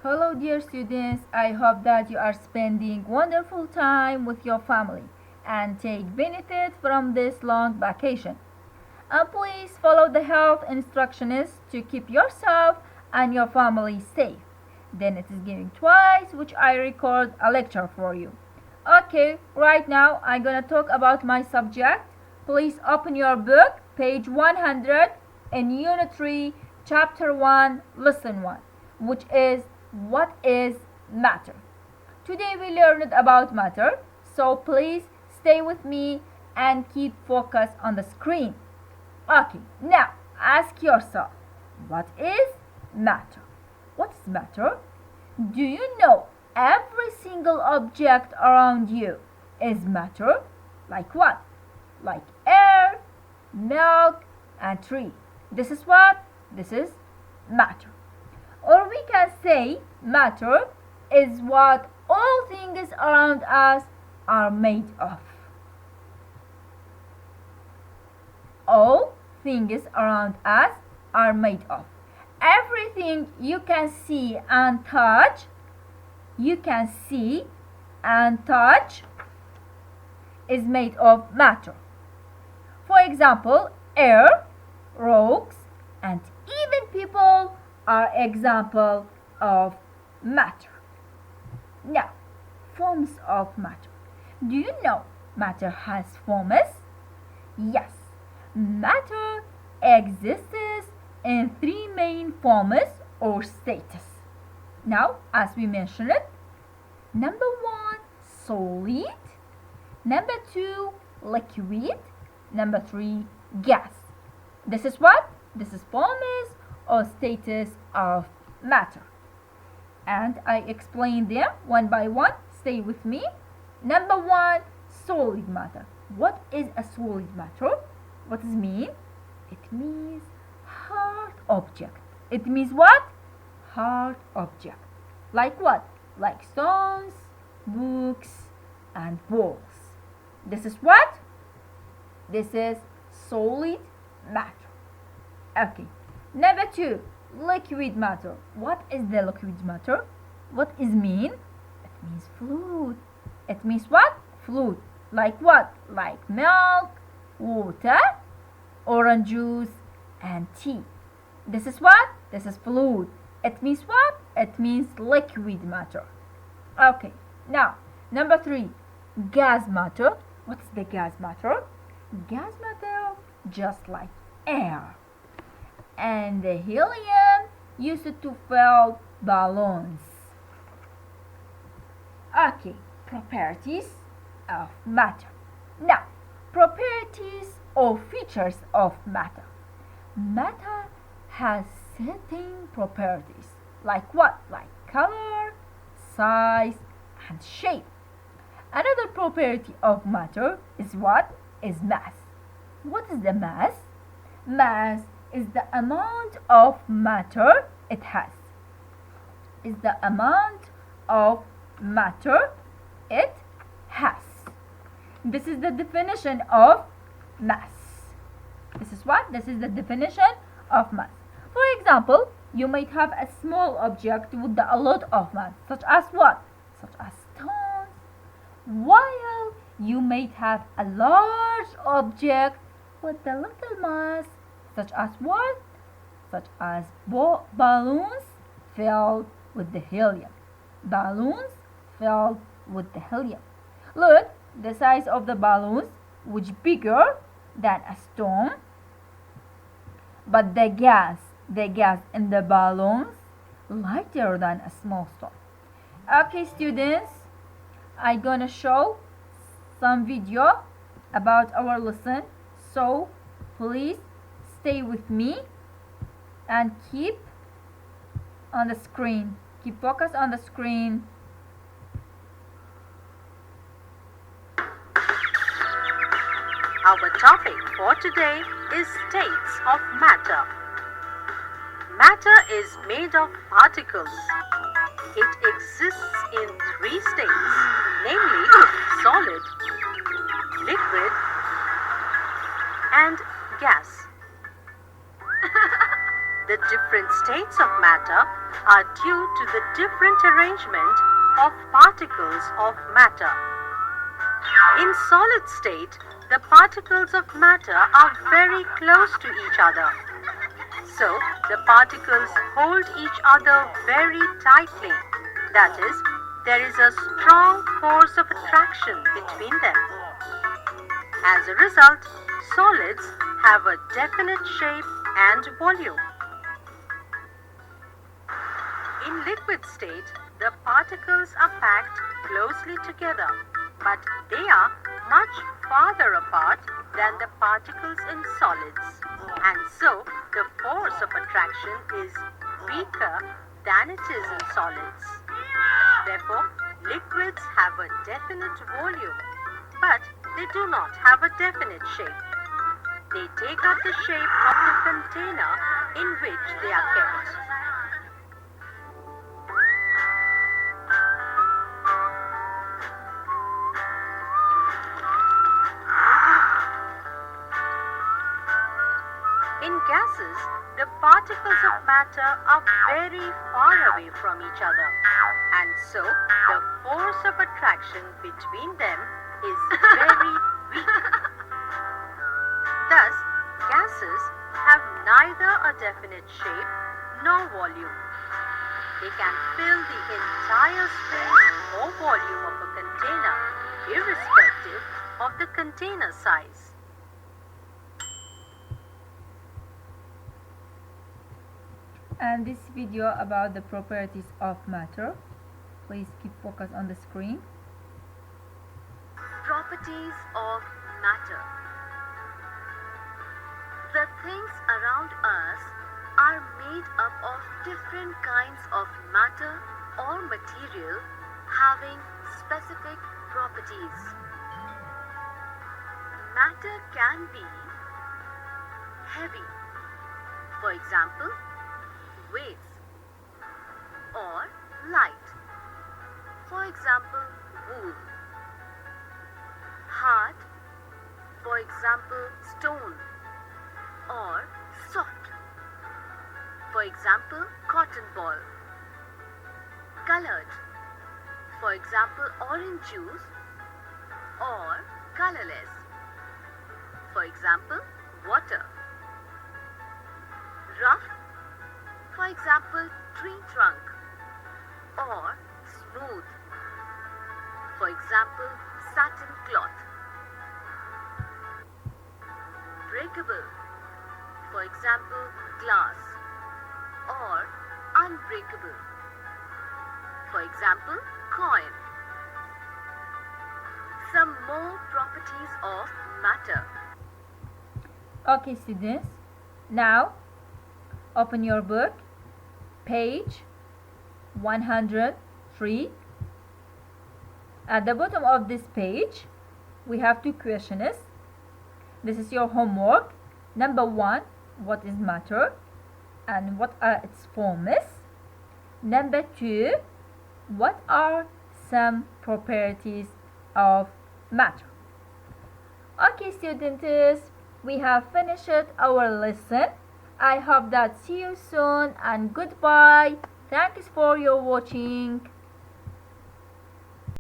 Hello dear students, I hope that you are spending wonderful time with your family and take benefit from this long vacation. And please follow the health instructions to keep yourself and your family safe. Then it is giving twice which I record a lecture for you. Okay, right now I'm gonna talk about my subject. Please open your book, page 100 in Unit 3, Chapter 1, Lesson 1, which is what is matter. Today we learned about matter, so please stay with me and keep focus on the screen. Okay, now ask yourself, what is matter? What is matter? Do you know every single object around you is matter? Like what? Like air, milk, and tree. This is what? This is matter. Or we can say matter is what all things around us are made of. All things around us are made of. Everything you can see and touch, is made of matter. For example, air, rocks, and even people are example of matter. Now, forms of matter. Do you know matter has forms? Yes, matter exists in three main forms or states. Now, as we mentioned it, number 1, solid, number 2, liquid, number 3, gas. This is what? This is forms or status of matter. And I explain them one by one. Stay with me. Number 1, solid matter. What is a solid matter? What does it mean? It means hard object. It means what? Hard object. Like what? Like stones, books, and walls. This is what? This is solid matter. Okay. Number 2, liquid matter. What is the liquid matter? What is mean? It means fluid. It means what? Fluid. Like what? Like milk, water, orange juice, and tea. This is what? This is fluid. It means what? It means liquid matter. Okay. Now, number 3, gas matter. What's the gas matter? Gas matter just like air. And the helium used to fill balloons. Okay, properties of matter. Now, properties or features of matter. Matter has certain properties. Like what? Like color, size, and shape. Another property of matter is what? Is mass. What is the mass? Mass is the amount of matter it has. Is the amount of matter it has. This is the definition of mass. This is what? This is the definition of mass. For example, you might have a small object with a lot of mass, such as what? Such as stones. While you might have a large object with a little mass, such as what? Such as balloons filled with the helium. Balloons filled with the helium. Look, the size of the balloons which bigger than a stone, but the gas in the balloons lighter than a small stone. Okay, students, I'm gonna show some video about our lesson, so please stay with me and keep on the screen. Keep focus on the screen. Our topic for today is states of matter. Matter is made of particles. It exists in 3 states, namely solid, liquid, and gas. The different states of matter are due to the different arrangement of particles of matter. In solid state, the particles of matter are very close to each other. So, the particles hold each other very tightly. That is, there is a strong force of attraction between them. As a result, solids have a definite shape and volume. In liquid state, the particles are packed closely together, but they are much farther apart than the particles in solids, and so the force of attraction is weaker than it is in solids. Therefore, liquids have a definite volume, but they do not have a definite shape. They take up the shape of the container in which they are kept. In gases, the particles of matter are very far away from each other, and so the force of attraction between them is very weak. Thus, gases have neither a definite shape nor volume. They can fill the entire space or volume of a container, irrespective of the container size. And this video about the properties of matter. Please keep focus on the screen. Properties of matter. The things around us are made up of different kinds of matter or material having specific properties. Matter can be heavy, for example, waves, or light, for example, wool, hard, for example, stone, or soft, for example, cotton ball, colored, for example, orange juice, or colorless, for example, water, rough, for example, tree trunk, or smooth, for example, satin cloth, breakable, for example, glass, or unbreakable, for example, coin. Some more properties of matter. Okay, students, now open your book, page 103. At the bottom of this page, we have two questions. This is your homework. Number 1, what is matter and what are its forms? Number 2, what are some properties of matter? Okay, students, we have finished our lesson. I hope that see you soon and goodbye. Thanks for your watching.